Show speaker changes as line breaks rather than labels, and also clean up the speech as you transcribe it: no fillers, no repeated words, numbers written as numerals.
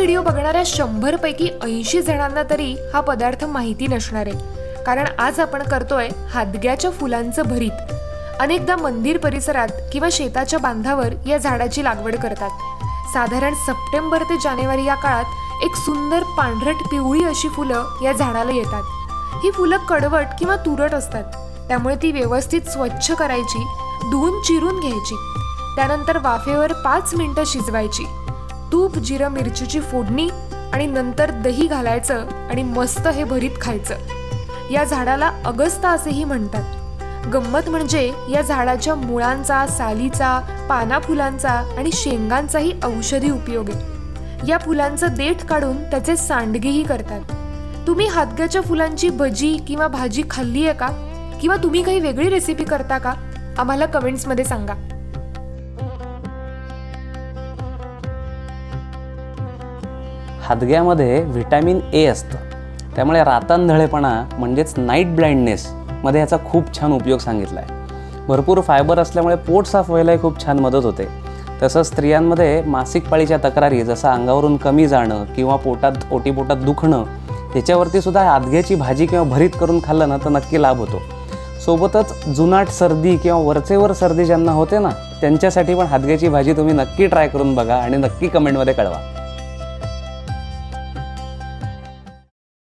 Video बघणाऱ्या 100 पैकी 80 जणांना तरी हा पदार्थ माहिती नसणार आहे, कारण आज आपण करतोय हादग्याच्या फुलांचं भरीत. अनेकदा मंदिर परिसरात किंवा शेताच्या बांधावर या झाडाची लागवड करतात. साधारण सप्टेंबर ते जानेवारी या काळात एक सुंदर पांढरट पिवळी अशी फुलं या झाडाला येतात. ही फुलं कडवट किंवा तुरट असतात, त्यामुळे ती व्यवस्थित स्वच्छ करायची, धुवून चिरून घ्यायची. त्यानंतर वाफेवर 5 मिनिटं शिजवायची. तूप, जिरं, मिरचीची फोडणी आणि नंतर दही घालायचं आणि मस्त हे भरीत खायचं. या झाडाला अगस्ता असेही म्हणतात. गंमत म्हणजे या झाडाच्या मुळांचा, सालीचा, पाना फुलांचा आणि शेंगांचाही औषधी उपयोग आहे. या फुलांचं देठ काढून त्याचे सांडगेही करतात. तुम्ही हादग्याच्या फुलांची भजी किंवा भाजी खाल्ली आहे का? किंवा तुम्ही काही वेगळी रेसिपी करता का? आम्हाला कमेंट्समध्ये सांगा.
हादग्यामध्ये व्हिटॅमिन ए असतं, त्यामुळे रातंधळेपणा म्हणजेच नाईट ब्लाइंडनेस मध्ये याचा खूप छान उपयोग सांगितला आहे. भरपूर फायबर असल्यामुळे पोट साफ व्हायलाही खूप छान मदत होते. तसंच स्त्रियांमध्ये मासिक पाळीच्या तक्रारी, जसं अंगावरून कमी जाणं किंवा ओटीपोटात दुखणं, याच्यावरती सुद्धा हादग्याची भाजी किंवा भरीत करून खाल्लं ना तर नक्की लाभ होतो. सोबतच जुनाट सर्दी किंवा वरचेवर सर्दी ज्यांना होते ना, त्यांच्यासाठी पण हादग्याची भाजी तुम्ही नक्की ट्राय करून बघा आणि नक्की कमेंटमध्ये कळवा.